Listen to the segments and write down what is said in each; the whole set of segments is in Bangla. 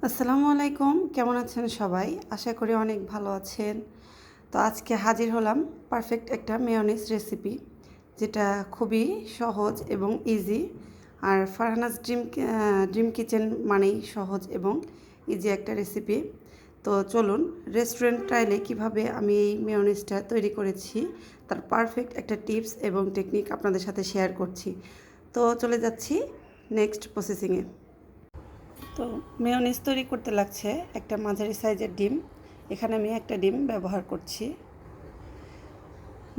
আসসালামু আলাইকুম, কেমন আছেন সবাই? আশা করি অনেক ভালো আছেন। তো আজকে হাজির হলাম পারফেক্ট একটা মেয়োনিজ রেসিপি, যেটা খুবই সহজ এবং ইজি। আর ফারহানাস ড্রিম কিচেন মানেই সহজ এবং ইজি একটা রেসিপি। তো চলুন রেস্টুরেন্ট স্টাইলে কীভাবে আমি এই মেয়োনিজটা তৈরি করেছি তার পারফেক্ট একটা টিপস এবং টেকনিক আপনাদের সাথে শেয়ার করছি। তো চলে যাচ্ছি নেক্সট প্রসেসিংয়ে। তো মেয়োনিজ তৈরি করতে লাগছে একটা মাঝারি সাইজের ডিম। এখানে আমি একটা ডিম ব্যবহার করছি।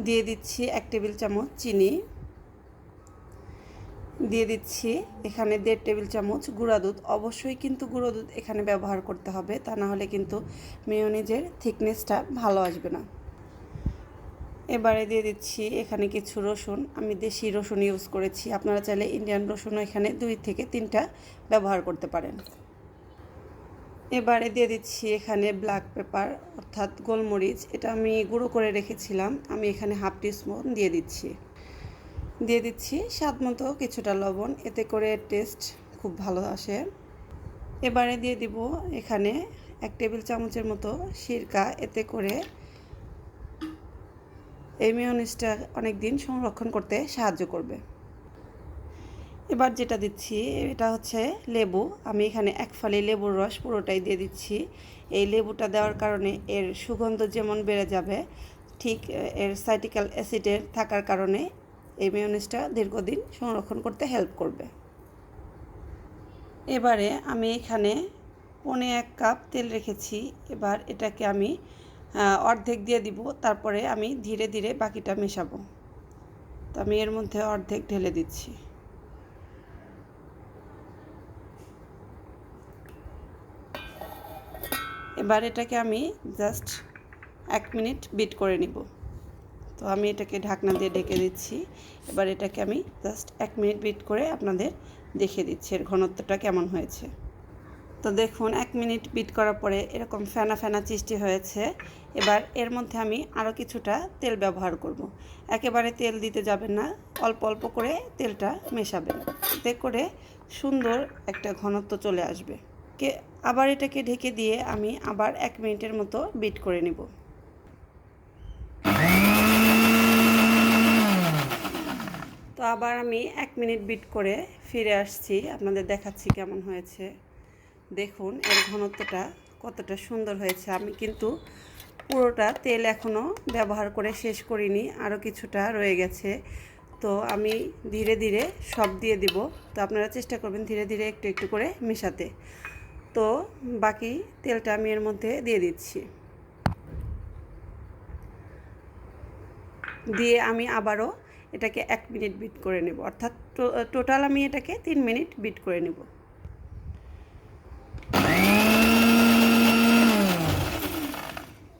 দিয়ে দিচ্ছি 1 টেবিল চামচ চিনি। দিয়ে দিচ্ছি এখানে 1.5 টেবিল চামচ গুঁড়া দুধ। অবশ্যই কিন্তু গুঁড়ো দুধ এখানে ব্যবহার করতে হবে, তা না হলে কিন্তু মেয়োনিজের থিকনেসটা ভালো আসবে না। এবারে দিয়ে দিচ্ছি এখানে কিছু রসুন। আমি দেশি রসুন ইউজ করেছি, আপনারা চাইলে ইন্ডিয়ান রসুনও এখানে 2 থেকে 3টা ব্যবহার করতে পারেন। এবারে দিয়ে দিচ্ছি এখানে ব্ল্যাক পেপার অর্থাৎ গোলমরিচ, এটা আমি গুঁড়ো করে রেখেছিলাম। আমি এখানে 1/2 টিস্পুন দিয়ে দিচ্ছি। দিয়ে দিচ্ছি স্বাদ মতো কিছুটা লবণ, এতে করে টেস্ট খুব ভালো আসে। এবারে দিয়ে দিব এখানে 1 টেবিল চামচের মতো সিরকা, এতে করে এই মেয়োনিজটা অনেক দিন সংরক্ষণ করতে সাহায্য করবে। এবার যেটা দিচ্ছি এটা হচ্ছে লেবু। আমি এখানে 1 ফালি লেবুর রস পুরোটাই দিয়ে দিচ্ছি। এই লেবুটা দেওয়ার কারণে এর সুগন্ধ যেমন বেড়ে যাবে, ঠিক এর সাইট্রিক অ্যাসিডের থাকার কারণে এই মেয়োনিজটা দীর্ঘদিন সংরক্ষণ করতে হেল্প করবে। এবারে আমি এখানে 1.25 কাপ তেল রেখেছি। এবার এটাকে আমি অর্ধেক দিয়ে দিব, তারপরে আমি ধীরে ধীরে বাকিটা মেশাবো। তো আমি এর মধ্যে অর্ধেক ঢেলে দিচ্ছি। এবার এটাকে আমি জাস্ট 1 মিনিট বিট করে নিব। তো আমি এটাকে ঢাকনা দিয়ে ঢেকে দিচ্ছি। এবার এটাকে আমি জাস্ট 1 মিনিট বিট করে আপনাদের দেখিয়ে দিচ্ছি এর ঘনত্বটা কেমন হয়েছে। তো দেখুন 1 মিনিট বিট করার পরে এরকম ফেনা ফেনা সৃষ্টি হয়েছে। এবার এর মধ্যে আমি আরও কিছুটা তেল ব্যবহার করব। একেবারে তেল দিতে যাবেন না, অল্প অল্প করে তেলটা মেশাবেন, এতে করে সুন্দর একটা ঘনত্ব চলে আসবে। আবার এটাকে ঢেকে দিয়ে আমি আবার 1 মিনিটের মতো বিট করে নিব। তো আবার আমি 1 মিনিট বিট করে ফিরে আসছি, আপনাদের দেখাচ্ছি কেমন হয়েছে। দেখুন এর ঘনত্বটা কতটা সুন্দর হয়েছে। আমি কিন্তু পুরোটা তেল এখনও ব্যবহার করে শেষ করিনি, আরও কিছুটা রয়ে গেছে। তো আমি ধীরে ধীরে সব দিয়ে দিব। তো আপনারা চেষ্টা করবেন ধীরে ধীরে একটু একটু করে মেশাতে। তো বাকি তেলটা আমি এর মধ্যে দিয়ে দিচ্ছি। দিয়ে আমি আবারও এটাকে 1 মিনিট বিট করে নেব, অর্থাৎ টোটাল আমি এটাকে 3 মিনিট বিট করে নেব।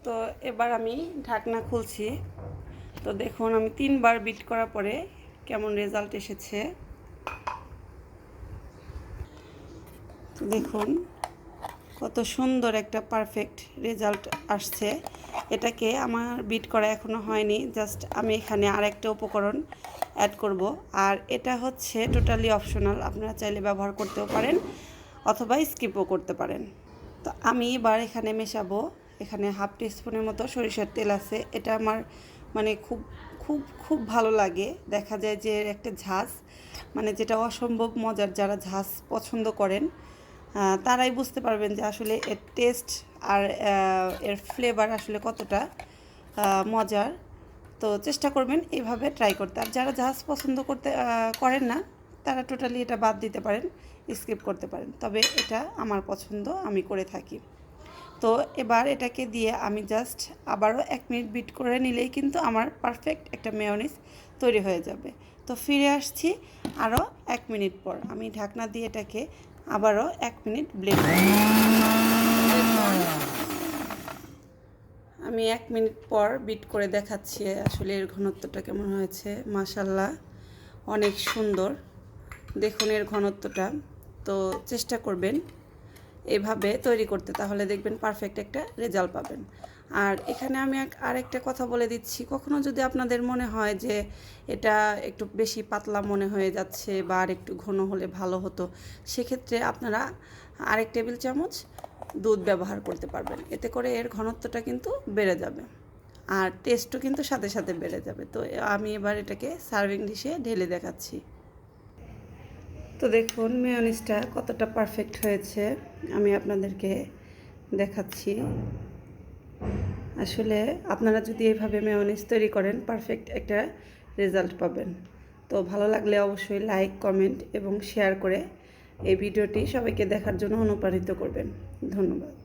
তো এবার আমি ঢাকনা খুলছি। তো দেখুন আমি 3 বার বিট করার পরে কেমন রেজাল্ট এসেছে। তো দেখুন কত সুন্দর একটা পারফেক্ট রেজাল্ট আসছে। এটাকে আমার বিট করা এখনও হয়নি, জাস্ট আমি এখানে আরেকটা উপকরণ অ্যাড করব। আর এটা হচ্ছে টোটালি অপশনাল, আপনারা চাইলে ব্যবহার করতেও পারেন অথবা স্কিপও করতে পারেন। তো আমি এবার এখানে মেশাবো, এখানে 1/2 টিস্পুনের মতো সরিষার তেল আছে। এটা আমার মানে খুব খুব খুব ভালো লাগে। দেখা যায় যে একটা ঝাঁজ, মানে যেটা অসম্ভব মজার। যারা ঝাঁজ পছন্দ করেন তারাই বুঝতে পারবেন যে আসলে এর টেস্ট আর এর ফ্লেভার আসলে কতটা মজার। তো চেষ্টা করবেন এইভাবে ট্রাই করতে। আর যারা ঝাঁজ পছন্দ করেন না, তারা টোটালি এটা বাদ দিতে পারেন, স্কিপ করতে পারেন। তবে এটা আমার পছন্দ, আমি করে থাকি। তো এবার এটাকে দিয়ে আমি জাস্ট আবারও 1 মিনিট বিট করে নিলেই কিন্তু আমার পারফেক্ট একটা মেয়োনিজ তৈরি হয়ে যাবে। তো ফিরে আসছি আরও 1 মিনিট পর। আমি ঢাকনা দিয়ে এটাকে আবারও 1 মিনিট ব্লেন্ড করব। আমি 1 মিনিট পর বিট করে দেখাচ্ছি আসলে এর ঘনত্বটা কেমন হয়েছে। মাশাআল্লাহ অনেক সুন্দর, দেখুন এর ঘনত্বটা। তো চেষ্টা করবেন এভাবে তৈরি করতে, তাহলে দেখবেন পারফেক্ট একটা রেজাল্ট পাবেন। আর এখানে আমি আরেকটা কথা বলে দিচ্ছি, কখনো যদি আপনাদের মনে হয় যে এটা একটু বেশি পাতলা মনে হয়ে যাচ্ছে বা আর একটু ঘন হলে ভালো হতো, সেক্ষেত্রে আপনারা 1 টেবিল চামচ দুধ ব্যবহার করতে পারবেন। এতে করে এর ঘনত্বটা কিন্তু বেড়ে যাবে আর টেস্টও কিন্তু সাথে সাথে বেড়ে যাবে। তো আমি এবার এটাকে সার্ভিং ডিশে ঢেলে দেখাচ্ছি। তো দেখুন মেয়োনিজটা কতটা পারফেক্ট হয়েছে আমি আপনাদেরকে দেখাচ্ছি। আসলে আপনারা যদি এইভাবে মেয়োনিজ তৈরি করেন পারফেক্ট একটা রেজাল্ট পাবেন। তো ভালো লাগলে অবশ্যই লাইক, কমেন্ট এবং শেয়ার করে এই ভিডিওটি সবাইকে দেখার জন্য অনুপ্রাণিত করবেন। ধন্যবাদ।